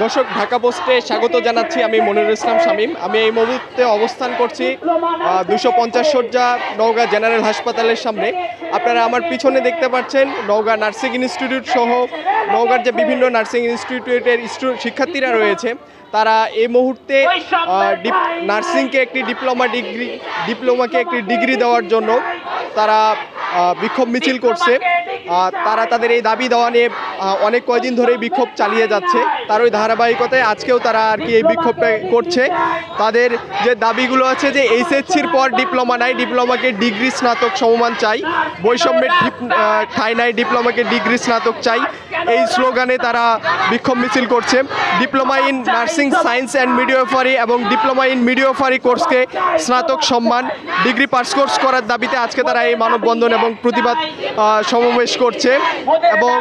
দর্শক, ঢাকা পোস্টে স্বাগত জানাচ্ছি। আমি মনিরুল ইসলাম শামীম। আমি এই মুহূর্তে অবস্থান করছি 250 শয্যা নওগাঁ জেনারেল হাসপাতালের সামনে। আপনারা আমার পিছনে দেখতে পাচ্ছেন নওগাঁ নার্সিং ইনস্টিটিউট সহ নওগাঁর যে বিভিন্ন নার্সিং ইনস্টিটিউটের শিক্ষার্থীরা রয়েছে, তারা এই মুহূর্তে নার্সিংকে একটি ডিপ্লোমাকে একটি ডিগ্রি দেওয়ার জন্য তারা বিক্ষোভ মিছিল করছে। তারা তাদের এই দাবি দেওয়া নিয়ে অনেক কয়দিন ধরেই বিক্ষোভ চালিয়ে যাচ্ছে। তার ওই ধারাবাহিকতায় আজকেও তারা আর কি এই বিক্ষোভটা করছে। তাদের যে দাবিগুলো আছে যে এইচএসসির পর ডিপ্লোমা নাই, ডিপ্লোমাকে ডিগ্রি স্নাতক সমমান চাই, বৈষম্যের ঠাঁই নাই, ডিপ্লোমাকে ডিগ্রি স্নাতক চাই, এই স্লোগানে তারা বিক্ষোভ মিছিল করছে। Diploma in nursing science and midwifery এবং ডিপ্লোমা ইন মিডওয়াইফারি কোর্সকে স্নাতক সম্মান, ডিগ্রি পাস কোর্স করার দাবিতে আজকে তারা এই মানববন্ধন এবং প্রতিবাদ সমাবেশ করছে। এবং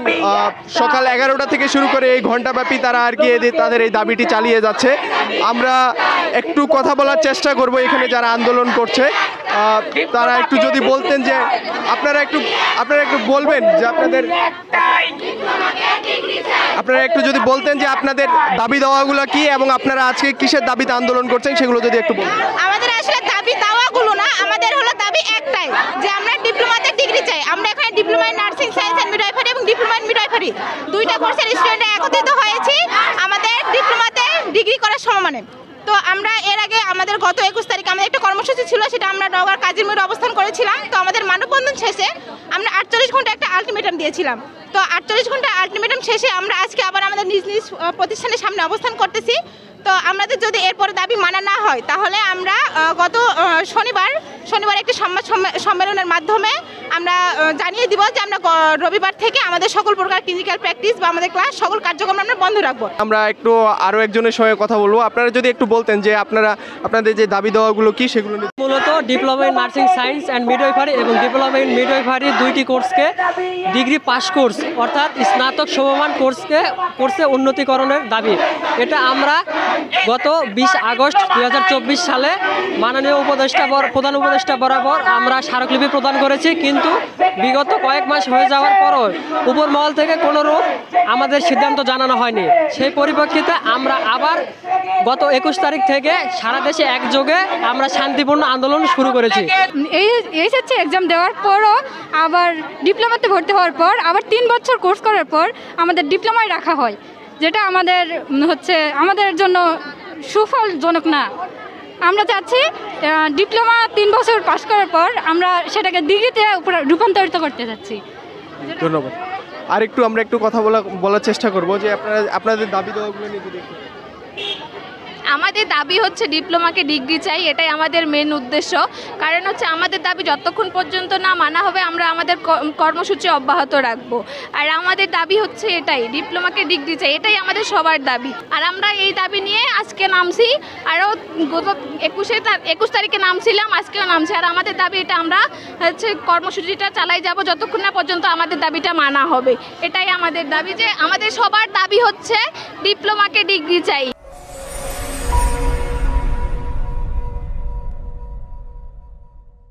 সকাল 11টা থেকে শুরু করে এই ঘণ্টাব্যাপী তারা আর কি তাদের এই দাবিটি চালিয়ে যাচ্ছে। আমরা একটু কথা বলার চেষ্টা করব এখানে যারা আন্দোলন করছে। তারা একটু যদি বলতেন যে আপনারা একটু বলবেন যে আপনারা একটু যদি বলতেন যে আপনাদের দাবি দেওয়াগুলো কি এবং আপনারা আজকে কিসের দাবিতে আন্দোলন করছেন সেগুলো যদি একটু বলতেন। আমাদের আসলে দাবি দেওয়াগুলো না, আমাদের হলো দাবি একটাই যে আমরা ডিপ্লোমাতে ডিগ্রি চাই। আমরা এখানে diploma in nursing science and midwifery এবং ডিপ্লোমা ইন মিডওয়াইফারি দুইটা কোর্সের স্টুডেন্টরা একত্রিত হয়েছি আমাদের ডিপ্লোমাতে ডিগ্রি করার সমমানে। তো আমরা এর আগে আমাদের গত 21 তারিখে আমাদের একটা কর্মসূচি ছিল, সেটা আমরা নওগাঁর কাজীর মোড়ে অবস্থান করেছিলাম। তো আমাদের মানববন্ধন শেষে আমরা 48 ঘন্টা একটা আলটিমেটাম দিয়েছিলাম। তো 48 ঘন্টা আলটিমেটাম শেষে আমরা আজকে আবার আমাদের নিজ নিজ প্রতিষ্ঠানের সামনে অবস্থান করতেছি। তো আমাদের যদি এরপরে দাবি মানা না হয় তাহলে আমরা গত শনিবার একটি সংবাদ সম্মেলনের মাধ্যমে আমরা জানিয়ে দিব যে আমরা রবিবার থেকে আমাদের সকল প্রকার ক্লিনিক্যাল প্র্যাকটিস বা আমাদের ক্লাস সকল কার্যক্রম আমরা বন্ধ রাখবো। আমরা একটু আরও একজনের সঙ্গে কথা বলবো। আপনারা যদি একটু বলতেন যে আপনাদের যে দাবি দেওয়াগুলো কি সেগুলো। মূলত diploma in nursing science and midwifery এবং ডিপ্লোমা ইন মিডওয়াইফারি দুইটি কোর্সকে ডিগ্রি পাস কোর্স অর্থাৎ স্নাতক সমমান কোর্সে উন্নতিকরণের দাবি। এটা আমরা গত 20 আগস্ট 2024 সালে মাননীয় প্রধান উপদেষ্টা বরাবর আমরা স্মারকলিপি প্রদান করেছি, কিন্তু বিগত কয়েক মাস হয়ে যাওয়ার পরও উপর মহল থেকে কোনোরূপ আমাদের সিদ্ধান্ত জানানো হয়নি। সেই পরিপ্রেক্ষিতে আমরা আবার গত 21 তারিখ থেকে সারা দেশে একযোগে আমরা শান্তিপূর্ণ আন্দোলন শুরু করেছি। এইচএসসি এক্সাম দেওয়ার পরও আবার ডিপ্লোমাতে ভর্তি হওয়ার পর আবার 3 বছর কোর্স করার পর আমাদের ডিপ্লোমায় রাখা হয়, যেটা আমাদের জন্য সুফলজনক না। আমরা চাচ্ছি ডিপ্লোমা 3 বছর পাস করার পর আমরা সেটাকে ডিগ্রিতে রূপান্তরিত করতে যাচ্ছি। ধন্যবাদ। আর আমরা একটু কথা বলার চেষ্টা করব যে আপনাদের দাবি দেওয়াগুলো নিয়ে যদি একটু। আমাদের দাবি হচ্ছে ডিপ্লোমাকে ডিগ্রি চাই, এটাই আমাদের মেন উদ্দেশ্য। কারণ হচ্ছে আমাদের দাবি যতক্ষণ পর্যন্ত না মানা হবে আমরা আমাদের কর্মসূচি অব্যাহত রাখবো। আর আমাদের দাবি হচ্ছে এটাই, ডিপ্লোমাকে ডিগ্রি চাই, এটাই আমাদের সবার দাবি। আর আমরা এই দাবি নিয়ে আজকে নামছি, আরও গত 21 তারিখে নামছিলাম, আজকেও নামছি। আর আমাদের দাবি এটা, আমরা হচ্ছে কর্মসূচিটা চালাই যাব যতক্ষণ না পর্যন্ত আমাদের দাবিটা মানা হবে। এটাই আমাদের দাবি, যে আমাদের সবার দাবি হচ্ছে ডিপ্লোমাকে ডিগ্রি চাই।